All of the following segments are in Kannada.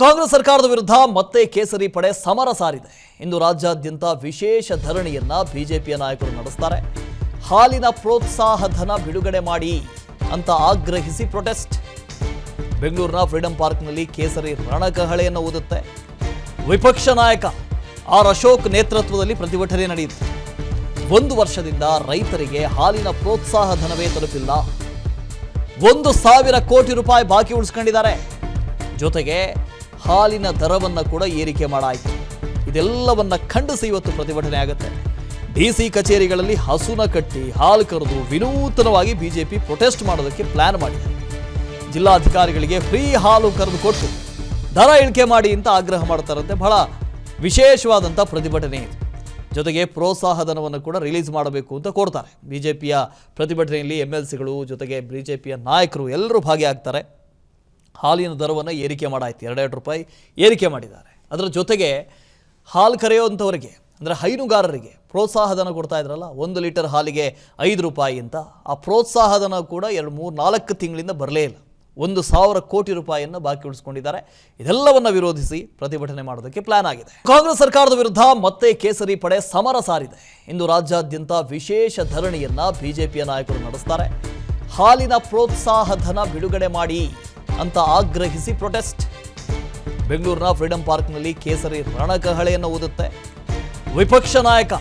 ಕಾಂಗ್ರೆಸ್ ಸರ್ಕಾರದ ವಿರುದ್ಧ ಮತ್ತೆ ಕೇಸರಿ ಪಡೆ ಸಮರ ಸಾರಿದೆ. ಇಂದು ರಾಜ್ಯಾದ್ಯಂತ ವಿಶೇಷ ಧರಣಿಯನ್ನ ಬಿಜೆಪಿಯ ನಾಯಕರು ನಡೆಸುತ್ತಾರೆ. ಹಾಲಿನ ಪ್ರೋತ್ಸಾಹ ಧನ ಬಿಡುಗಡೆ ಮಾಡಿ ಅಂತ ಆಗ್ರಹಿಸಿ ಪ್ರೊಟೆಸ್ಟ್. ಬೆಂಗಳೂರಿನ ಫ್ರೀಡಂ ಪಾರ್ಕ್ನಲ್ಲಿ ಕೇಸರಿ ರಣಕಹಳೆಯನ್ನು ಊದುತ್ತೆ. ವಿಪಕ್ಷ ನಾಯಕ ಆರ್ ಅಶೋಕ್ ನೇತೃತ್ವದಲ್ಲಿ ಪ್ರತಿಭಟನೆ ನಡೆಯಿತು. 1 ವರ್ಷದಿಂದ ರೈತರಿಗೆ ಹಾಲಿನ ಪ್ರೋತ್ಸಾಹ ಧನವೇ ತಲುಪಿಲ್ಲ. 1,000 ಕೋಟಿ ರೂಪಾಯಿ ಬಾಕಿ ಉಳಿಸ್ಕೊಂಡಿದ್ದಾರೆ. ಜೊತೆಗೆ ಹಾಲಿನ ದರವನ್ನು ಕೂಡ ಏರಿಕೆ ಮಾಡಾಯಿತು. ಇದೆಲ್ಲವನ್ನ ಖಂಡಿಸಿ ಇವತ್ತು ಪ್ರತಿಭಟನೆ ಆಗುತ್ತೆ. ಡಿಸಿ ಕಚೇರಿಗಳಲ್ಲಿ ಹಸುನ ಕಟ್ಟಿ ಹಾಲು ಕರೆದು ವಿನೂತನವಾಗಿ ಬಿಜೆಪಿ ಪ್ರೊಟೆಸ್ಟ್ ಮಾಡೋದಕ್ಕೆ ಪ್ಲಾನ್ ಮಾಡಿದೆ. ಜಿಲ್ಲಾಧಿಕಾರಿಗಳಿಗೆ ಫ್ರೀ ಹಾಲು ಕರೆದು ಕೊಟ್ಟು ದರ ಇಳಿಕೆ ಮಾಡಿ ಅಂತ ಆಗ್ರಹ ಮಾಡ್ತಾರಂತೆ. ಬಹಳ ವಿಶೇಷವಾದಂಥ ಪ್ರತಿಭಟನೆ ಇದು. ಜೊತೆಗೆ ಪ್ರೋತ್ಸಾಹ ಧನವನ್ನು ಕೂಡ ರಿಲೀಸ್ ಮಾಡಬೇಕು ಅಂತ ಕೋರ್ತಾರೆ. ಬಿಜೆಪಿಯ ಪ್ರತಿಭಟನೆಯಲ್ಲಿ MLCಗಳು ಜೊತೆಗೆ ಬಿಜೆಪಿಯ ನಾಯಕರು ಎಲ್ಲರೂ ಭಾಗಿಯಾಗ್ತಾರೆ. ಹಾಲಿನ ದರವನ್ನು ಏರಿಕೆ ಮಾಡಾಯ್ತು. 2 ರೂಪಾಯಿ ಏರಿಕೆ ಮಾಡಿದ್ದಾರೆ. ಅದರ ಜೊತೆಗೆ ಹಾಲು ಕರೆಯುವಂಥವರಿಗೆ ಅಂದರೆ ಹೈನುಗಾರರಿಗೆ ಪ್ರೋತ್ಸಾಹ ಧನ ಕೊಡ್ತಾ ಇದ್ರಲ್ಲ, 1 ಲೀಟರ್ ಹಾಲಿಗೆ 5 ರೂಪಾಯಿ ಅಂತ. ಆ ಪ್ರೋತ್ಸಾಹ ಧನ ಕೂಡ 2-3-4 ತಿಂಗಳಿಂದ ಬರಲೇ ಇಲ್ಲ. 1,000 ಕೋಟಿ ರೂಪಾಯಿಯನ್ನು ಬಾಕಿ ಉಳಿಸ್ಕೊಂಡಿದ್ದಾರೆ. ಇದೆಲ್ಲವನ್ನ ವಿರೋಧಿಸಿ ಪ್ರತಿಭಟನೆ ಮಾಡೋದಕ್ಕೆ ಪ್ಲಾನ್ ಆಗಿದೆ. ಕಾಂಗ್ರೆಸ್ ಸರ್ಕಾರದ ವಿರುದ್ಧ ಮತ್ತೆ ಕೇಸರಿ ಪಡೆ ಸಮರ ಸಾರಿದೆ. ಇಂದು ರಾಜ್ಯಾದ್ಯಂತ ವಿಶೇಷ ಧರಣಿಯನ್ನ ಬಿಜೆಪಿಯ ನಾಯಕರು ನಡೆಸುತ್ತಾರೆ. ಹಾಲಿನ ಪ್ರೋತ್ಸಾಹ ಧನ ಬಿಡುಗಡೆ ಮಾಡಿ ಅಂತ ಆಗ್ರಹಿಸಿ ಪ್ರೊಟೆಸ್ಟ್. ಬೆಂಗಳೂರಿನ ಫ್ರೀಡಂ ಪಾರ್ಕ್ನಲ್ಲಿ ಕೇಸರಿ ರಣಕಹಳೆಯನ್ನು ಊದುತ್ತೆ. ವಿಪಕ್ಷ ನಾಯಕ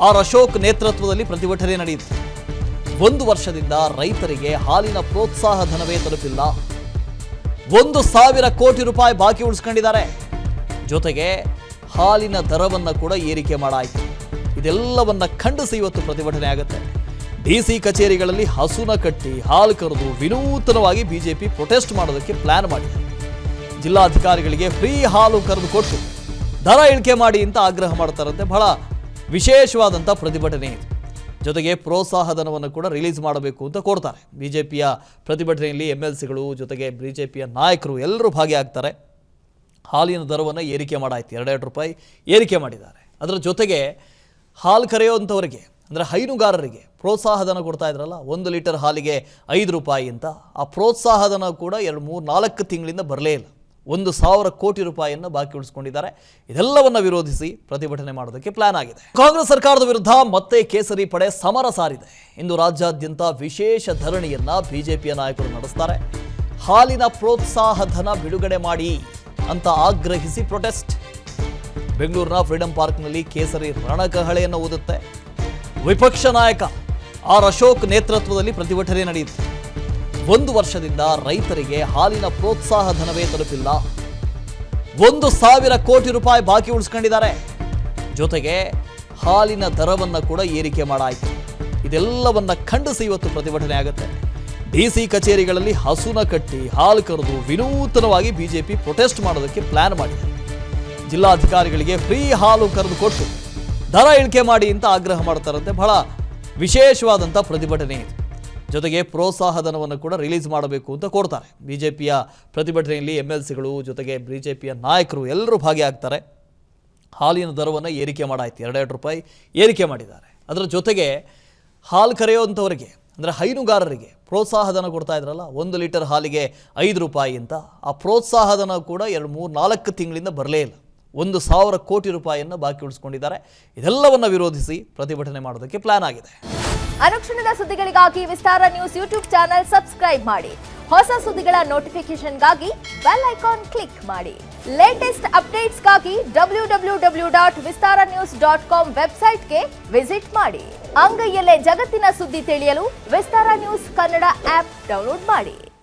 ಆರ್ ಅಶೋಕ್ ನೇತೃತ್ವದಲ್ಲಿ ಪ್ರತಿಭಟನೆ ನಡೆಯಿತು. 1 ವರ್ಷದಿಂದ ರೈತರಿಗೆ ಹಾಲಿನ ಪ್ರೋತ್ಸಾಹ ಧನವೇ ತಲುಪಿಲ್ಲ. 1,000 ಕೋಟಿ ರೂಪಾಯಿ ಬಾಕಿ ಉಳಿಸ್ಕೊಂಡಿದ್ದಾರೆ. ಜೊತೆಗೆ ಹಾಲಿನ ದರವನ್ನು ಕೂಡ ಏರಿಕೆ ಮಾಡಾಯಿತು. ಇದೆಲ್ಲವನ್ನ ಖಂಡಿಸಿ ಇವತ್ತು ಪ್ರತಿಭಟನೆ ಆಗುತ್ತೆ. ಡಿಸಿ ಕಚೇರಿಗಳಲ್ಲಿ ಹಸುನ ಕಟ್ಟಿ ಹಾಲು ಕರೆದು ವಿನೂತನವಾಗಿ ಬಿಜೆಪಿ ಪ್ರೊಟೆಸ್ಟ್ ಮಾಡೋದಕ್ಕೆ ಪ್ಲಾನ್ ಮಾಡಿದೆ. ಜಿಲ್ಲಾಧಿಕಾರಿಗಳಿಗೆ ಫ್ರೀ ಹಾಲು ಕರೆದು ಕೊಟ್ಟು ದರ ಇಳಿಕೆ ಮಾಡಿ ಅಂತ ಆಗ್ರಹ ಮಾಡ್ತಾರಂತೆ. ಬಹಳ ವಿಶೇಷವಾದಂಥ ಪ್ರತಿಭಟನೆ ಇದು. ಜೊತೆಗೆ ಪ್ರೋತ್ಸಾಹ ಧನವನ್ನು ಕೂಡ ರಿಲೀಸ್ ಮಾಡಬೇಕು ಅಂತ ಕೋರ್ತಾರೆ. ಬಿಜೆಪಿಯ ಪ್ರತಿಭಟನೆಯಲ್ಲಿ MLCಗಳು ಜೊತೆಗೆ ಬಿಜೆಪಿಯ ನಾಯಕರು ಎಲ್ಲರೂ ಭಾಗಿಯಾಗ್ತಾರೆ. ಹಾಲಿನ ದರವನ್ನು ಏರಿಕೆ ಮಾಡಾಯ್ತು. 2 ರೂಪಾಯಿ ಏರಿಕೆ ಮಾಡಿದ್ದಾರೆ. ಅದರ ಜೊತೆಗೆ ಹಾಲು ಕರೆಯುವಂಥವರಿಗೆ ಅಂದರೆ ಹೈನುಗಾರರಿಗೆ ಪ್ರೋತ್ಸಾಹ ಧನ ಕೊಡ್ತಾ ಇದ್ರಲ್ಲ, 1 ಲೀಟರ್ ಹಾಲಿಗೆ 5 ರೂಪಾಯಿ ಅಂತ. ಆ ಪ್ರೋತ್ಸಾಹ ಧನ ಕೂಡ 2-3-4 ತಿಂಗಳಿಂದ ಬರಲೇ ಇಲ್ಲ. 1,000 ಕೋಟಿ ರೂಪಾಯಿಯನ್ನು ಬಾಕಿ ಉಳಿಸ್ಕೊಂಡಿದ್ದಾರೆ. ಇದೆಲ್ಲವನ್ನ ವಿರೋಧಿಸಿ ಪ್ರತಿಭಟನೆ ಮಾಡೋದಕ್ಕೆ ಪ್ಲಾನ್ ಆಗಿದೆ. ಕಾಂಗ್ರೆಸ್ ಸರ್ಕಾರದ ವಿರುದ್ಧ ಮತ್ತೆ ಕೇಸರಿ ಪಡೆ ಸಮರ ಸಾರಿದೆ. ಇಂದು ರಾಜ್ಯಾದ್ಯಂತ ವಿಶೇಷ ಧರಣಿಯನ್ನ ಬಿಜೆಪಿಯ ನಾಯಕರು ನಡೆಸುತ್ತಾರೆ. ಹಾಲಿನ ಪ್ರೋತ್ಸಾಹ ಧನ ಬಿಡುಗಡೆ ಮಾಡಿ ಅಂತ ಆಗ್ರಹಿಸಿ ಪ್ರೊಟೆಸ್ಟ್. ಬೆಂಗಳೂರಿನ ಫ್ರೀಡಂ ಪಾರ್ಕ್ನಲ್ಲಿ ಕೇಸರಿ ರಣಕಹಳೆಯನ್ನು ಊದುತ್ತೆ. ವಿಪಕ್ಷ ನಾಯಕ ಆರ್ ಅಶೋಕ್ ನೇತೃತ್ವದಲ್ಲಿ ಪ್ರತಿಭಟನೆ ನಡೆಯಿತು. 1 ವರ್ಷದಿಂದ ರೈತರಿಗೆ ಹಾಲಿನ ಪ್ರೋತ್ಸಾಹ ಧನವೇ ತಲುಪಿಲ್ಲ. 1,000 ಕೋಟಿ ರೂಪಾಯಿ ಬಾಕಿ ಉಳಿಸ್ಕೊಂಡಿದ್ದಾರೆ. ಜೊತೆಗೆ ಹಾಲಿನ ದರವನ್ನು ಕೂಡ ಏರಿಕೆ ಮಾಡಾಯಿತು. ಇದೆಲ್ಲವನ್ನ ಖಂಡಿಸಿ ಇವತ್ತು ಪ್ರತಿಭಟನೆ ಆಗುತ್ತೆ. ಡಿಸಿ ಕಚೇರಿಗಳಲ್ಲಿ ಹಸುನ ಕಟ್ಟಿ ಹಾಲು ಕರೆದು ವಿನೂತನವಾಗಿ ಬಿಜೆಪಿ ಪ್ರೊಟೆಸ್ಟ್ ಮಾಡೋದಕ್ಕೆ ಪ್ಲಾನ್ ಮಾಡಿದೆ. ಜಿಲ್ಲಾಧಿಕಾರಿಗಳಿಗೆ ಫ್ರೀ ಹಾಲು ಕರೆದು ಕೊಟ್ಟು ದರ ಇಳಿಕೆ ಮಾಡಿ ಅಂತ ಆಗ್ರಹ ಮಾಡ್ತಾರಂತೆ. ಬಹಳ ವಿಶೇಷವಾದಂಥ ಪ್ರತಿಭಟನೆ ಇದು. ಜೊತೆಗೆ ಪ್ರೋತ್ಸಾಹ ಧನವನ್ನು ಕೂಡ ರಿಲೀಸ್ ಮಾಡಬೇಕು ಅಂತ ಕೋರ್ತಾರೆ. ಬಿಜೆಪಿಯ ಪ್ರತಿಭಟನೆಯಲ್ಲಿ MLCಗಳು ಜೊತೆಗೆ ಬಿಜೆಪಿಯ ನಾಯಕರು ಎಲ್ಲರೂ ಭಾಗಿಯಾಗ್ತಾರೆ. ಹಾಲಿನ ದರವನ್ನು ಏರಿಕೆ ಮಾಡಾಯ್ತು. 2 ರೂಪಾಯಿ ಏರಿಕೆ ಮಾಡಿದ್ದಾರೆ. ಅದರ ಜೊತೆಗೆ ಹಾಲು ಕರೆಯುವಂಥವರಿಗೆ ಅಂದರೆ ಹೈನುಗಾರರಿಗೆ ಪ್ರೋತ್ಸಾಹ ಧನ ಕೊಡ್ತಾ ಇದ್ರಲ್ಲ, 1 ಲೀಟರ್ ಹಾಲಿಗೆ 5 ರೂಪಾಯಿ ಅಂತ. ಆ ಪ್ರೋತ್ಸಾಹ ಧನ ಕೂಡ 2-3-4 ತಿಂಗಳಿಂದ ಬರಲೇ ಇಲ್ಲ. 1,000 ಕೋಟಿ ರೂಪಾಯಿಯನ್ನು ಬಾಕಿ ಉಳಿಸ್ಕೊಂಡಿದ್ದಾರೆ. ಇದೆಲ್ಲವನ್ನ ವಿರೋಧಿಸಿ ಪ್ರತಿಭಟನೆ ಮಾಡೋದಕ್ಕೆ ಪ್ಲಾನ್ ಆಗಿದೆ. ಅನುಕ್ಷಣದ ಸುದ್ದಿಗಳಿಗಾಗಿ ವಿಸ್ತಾರ ನ್ಯೂಸ್ ಯೂಟ್ಯೂಬ್ ಚಾನೆಲ್ ಸಬ್ಸ್ಕ್ರೈಬ್ ಮಾಡಿ. ಹೊಸ ಸುದ್ದಿಗಳ ನೋಟಿಫಿಕೇಶನ್ಗಾಗಿ ಬೆಲ್ ಐಕಾನ್ ಕ್ಲಿಕ್ ಮಾಡಿ. ಲೇಟೆಸ್ಟ್ ಅಪ್ಡೇಟ್ಸ್ಗಾಗಿ www.vistaranews.com ವೆಬ್ಸೈಟ್ಗೆ ವಿಸಿಟ್ ಮಾಡಿ. ಅಂಗೈಯಲ್ಲೇ ಜಗತ್ತಿನ ಸುದ್ದಿ ತಿಳಿಯಲು ವಿಸ್ತಾರ ನ್ಯೂಸ್ ಕನ್ನಡ ಆಪ್ ಡೌನ್ಲೋಡ್ ಮಾಡಿ.